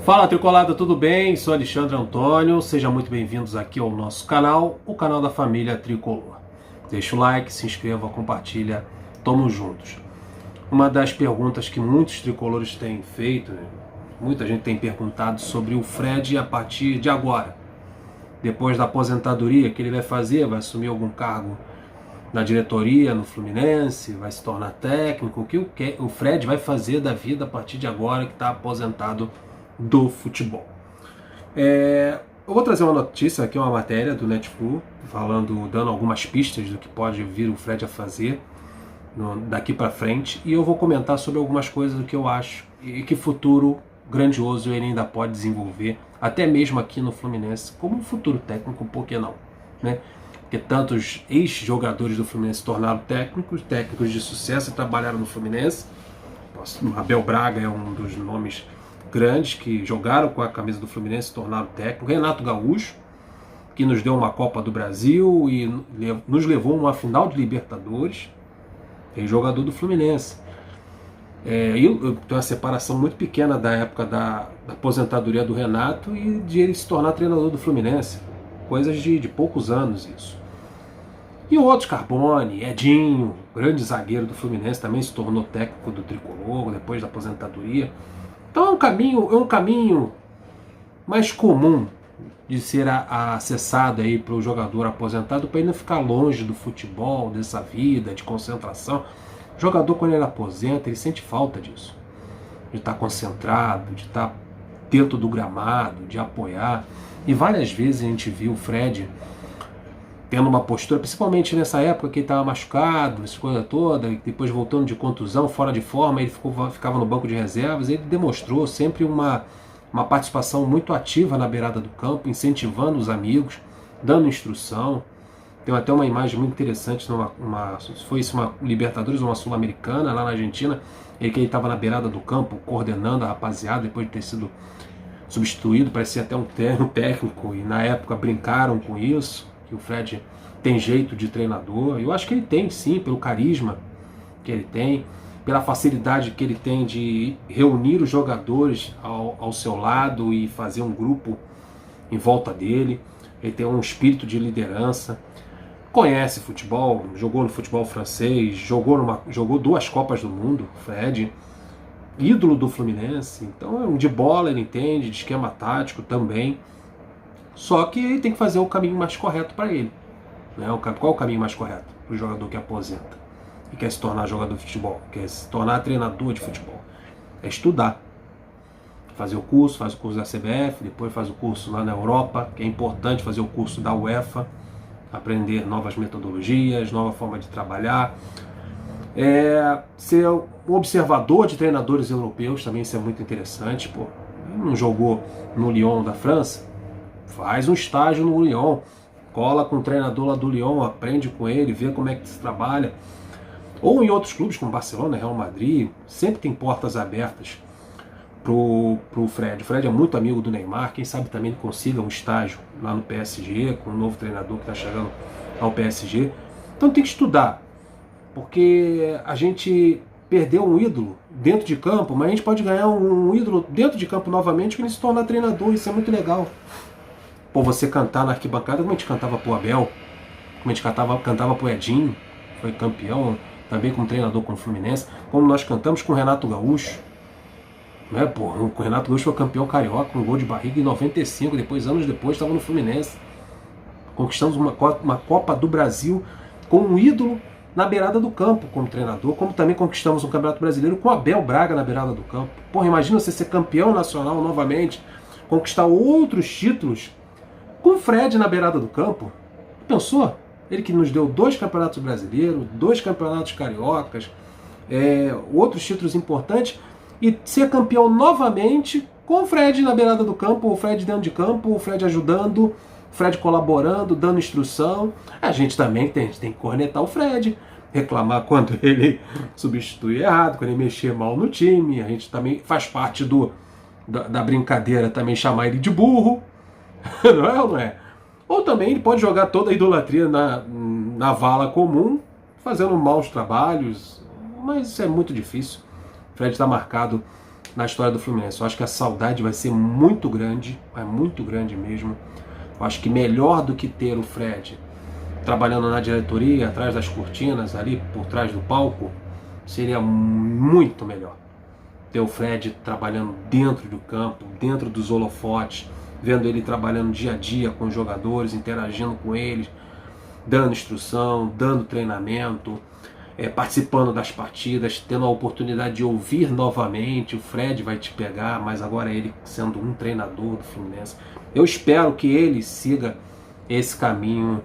Fala Tricolada, tudo bem? Sou Alexandre Antônio, sejam muito bem-vindos aqui ao nosso canal, o canal da família Tricolor. Deixa o like, se inscreva, compartilha, tamo juntos. Uma das perguntas que muitos tricolores têm feito, muita gente tem perguntado sobre o Fred a partir de agora. Depois da aposentadoria, o que ele vai fazer? Vai assumir algum cargo na diretoria, no Fluminense? Vai se tornar técnico? O que o Fred vai fazer da vida a partir de agora que está aposentado do futebol? Eu vou trazer uma notícia aqui, uma matéria do Netflix, dando algumas pistas do que pode vir o Fred a fazer daqui para frente, e eu vou comentar sobre algumas coisas do que eu acho e que futuro grandioso ele ainda pode desenvolver, até mesmo aqui no Fluminense, como um futuro técnico, por que não, né? Porque tantos ex-jogadores do Fluminense se tornaram técnicos de sucesso e trabalharam no Fluminense. O Abel Braga é um dos nomes grandes que jogaram com a camisa do Fluminense e se tornaram técnico. Renato Gaúcho, que nos deu uma Copa do Brasil e nos levou a uma final de Libertadores, é jogador do Fluminense. Eu tenho uma separação muito pequena da época da aposentadoria do Renato e de ele se tornar treinador do Fluminense. Coisas de poucos anos isso. E outros, Carbone, Edinho, grande zagueiro do Fluminense, também se tornou técnico do Tricolor depois da aposentadoria. Então é um caminho mais comum de ser acessado aí para o jogador aposentado, para ele não ficar longe do futebol, dessa vida de concentração. O jogador, quando ele aposenta, ele sente falta disso, de estar concentrado, de estar dentro do gramado, de apoiar. E várias vezes a gente viu o Fred tendo uma postura, principalmente nessa época que ele estava machucado, essa coisa toda, e depois voltando de contusão, fora de forma, ele ficava no banco de reservas. Ele demonstrou sempre uma participação muito ativa na beirada do campo, incentivando os amigos, dando instrução. Tem até uma imagem muito interessante, foi isso uma Libertadores ou uma Sul-Americana, lá na Argentina, que ele estava na beirada do campo, coordenando a rapaziada, depois de ter sido substituído, parecia até um técnico, e na época brincaram com isso, que o Fred tem jeito de treinador. Eu acho que ele tem sim, pelo carisma que ele tem, pela facilidade que ele tem de reunir os jogadores ao seu lado e fazer um grupo em volta dele. Ele tem um espírito de liderança, conhece futebol, jogou no futebol francês, jogou 2 Copas do Mundo, Fred, ídolo do Fluminense. Então de bola ele entende, de esquema tático também. Só que ele tem que fazer o caminho mais correto para ele, né? Qual é o caminho mais correto para o jogador que aposenta e quer se tornar jogador de futebol, quer se tornar treinador de futebol? É estudar, fazer o curso, faz o curso da CBF, depois faz o curso lá na Europa, que é importante fazer o curso da UEFA, aprender novas metodologias, nova forma de trabalhar. Ser um observador de treinadores europeus também, isso é muito interessante. Não jogou no Lyon da França? Faz um estágio no Lyon, cola com o treinador lá do Lyon, aprende com ele, vê como é que se trabalha. Ou em outros clubes como Barcelona, Real Madrid, sempre tem portas abertas pro Fred. O Fred é muito amigo do Neymar, quem sabe também ele consiga um estágio lá no PSG, com o novo treinador que está chegando ao PSG. Então tem que estudar, porque a gente perdeu um ídolo dentro de campo, mas a gente pode ganhar um ídolo dentro de campo novamente quando ele se tornar treinador. Isso é muito legal. Você cantar na arquibancada como a gente cantava pro Abel, como a gente cantava pro Edinho, foi campeão também como treinador com o Fluminense, como nós cantamos com o Renato Gaúcho, né? O Renato Gaúcho foi campeão carioca com um gol de barriga em 95, anos depois estava no Fluminense. Conquistamos uma Copa do Brasil com um ídolo na beirada do campo como treinador, como também conquistamos um Campeonato Brasileiro com Abel Braga na beirada do campo. Imagina você ser campeão nacional novamente, conquistar outros títulos com o Fred na beirada do campo. Pensou? Ele que nos deu 2 campeonatos brasileiros, 2 campeonatos cariocas, outros títulos importantes, e ser campeão novamente com o Fred na beirada do campo, o Fred dentro de campo, o Fred ajudando, o Fred colaborando, dando instrução. A gente também tem que cornetar o Fred, reclamar quando ele substitui errado, quando ele mexer mal no time. A gente também faz parte da brincadeira também chamar ele de burro. Não é ou não é? Ou também ele pode jogar toda a idolatria na vala comum, fazendo maus trabalhos, mas isso é muito difícil. O Fred está marcado na história do Fluminense. Eu acho que a saudade vai ser muito grande mesmo. Eu acho que melhor do que ter o Fred trabalhando na diretoria, atrás das cortinas, ali por trás do palco, seria muito melhor ter o Fred trabalhando dentro do campo, dentro dos holofotes, vendo ele trabalhando dia a dia com os jogadores, interagindo com eles, dando instrução, dando treinamento, participando das partidas, tendo a oportunidade de ouvir novamente. O Fred vai te pegar, mas agora ele sendo um treinador do Fluminense. Eu espero que ele siga esse caminho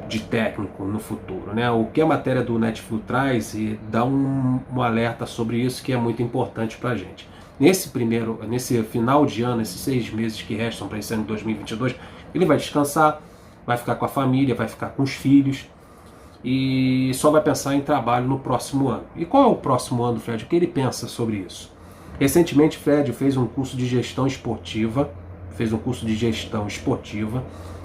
de técnico no futuro, né? O que a matéria do Netflix traz e dá um alerta sobre isso que é muito importante pra gente. Nesse final de ano, esses 6 meses que restam para esse ano de 2022, ele vai descansar, vai ficar com a família, vai ficar com os filhos e só vai pensar em trabalho no próximo ano. E qual é o próximo ano do Fred? O que ele pensa sobre isso? Recentemente, Fred fez um curso de gestão esportiva,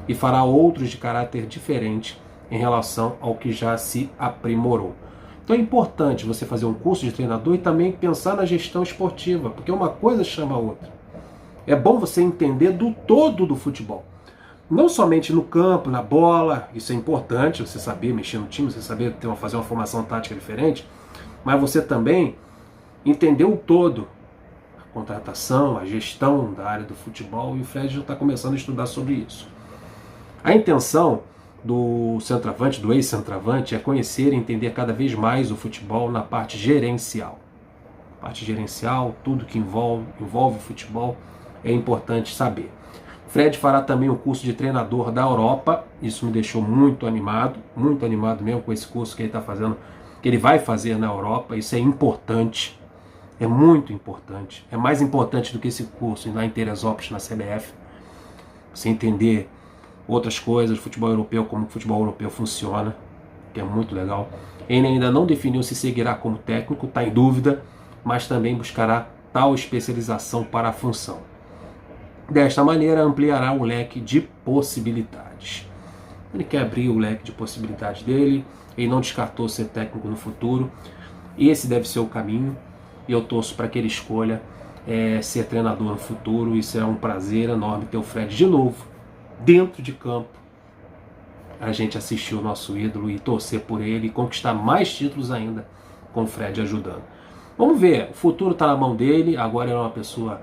e fará outros de caráter diferente em relação ao que já se aprimorou. Então é importante você fazer um curso de treinador e também pensar na gestão esportiva, porque uma coisa chama a outra. É bom você entender do todo do futebol. Não somente no campo, na bola, isso é importante, você saber mexer no time, você saber fazer uma formação tática diferente, mas você também entender o todo, a contratação, a gestão da área do futebol, e o Fred já está começando a estudar sobre isso. A intenção do centroavante, do ex-centroavante, é conhecer e entender cada vez mais o futebol na parte gerencial. Tudo que envolve o futebol é importante saber. Fred fará também um curso de treinador da Europa, isso me deixou muito animado mesmo com esse curso que ele está fazendo, que ele vai fazer na Europa. Isso é importante, é muito importante, é mais importante do que esse curso lá em Teresópolis, na CBF, você entender outras coisas do futebol europeu, como o futebol europeu funciona, que é muito legal. Ele ainda não definiu se seguirá como técnico, está em dúvida, mas também buscará tal especialização para a função. Desta maneira, ampliará o leque de possibilidades. Ele quer abrir o leque de possibilidades dele, ele não descartou ser técnico no futuro, e esse deve ser o caminho, e eu torço para que ele escolha ser treinador no futuro, e será um prazer enorme ter o Fred de novo dentro de campo, a gente assistir o nosso ídolo e torcer por ele e conquistar mais títulos ainda com o Fred ajudando. Vamos ver, o futuro está na mão dele. Agora é uma pessoa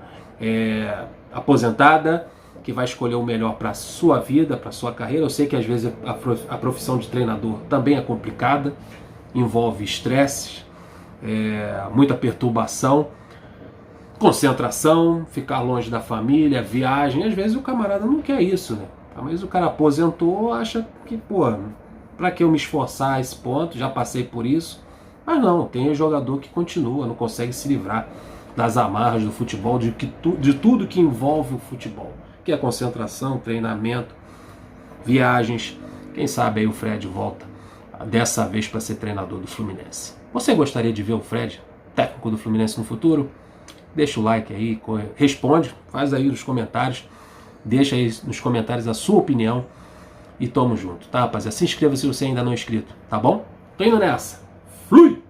aposentada, que vai escolher o melhor para a sua vida, para a sua carreira. Eu sei que às vezes a profissão de treinador também é complicada, envolve estresses, muita perturbação, concentração, ficar longe da família, viagem. Às vezes o camarada não quer isso, né? Mas o cara aposentou, acha que, pra que eu me esforçar a esse ponto? Já passei por isso. Mas não, tem jogador que continua, não consegue se livrar das amarras do futebol, de tudo que envolve o futebol, que é concentração, treinamento, viagens. Quem sabe aí o Fred volta dessa vez para ser treinador do Fluminense. Você gostaria de ver o Fred, técnico do Fluminense no futuro? Deixa o like aí, responde, faz aí nos comentários, deixa aí nos comentários a sua opinião e tamo junto, tá, rapaziada? Se inscreva se você ainda não é inscrito, tá bom? Tô indo nessa. Flui!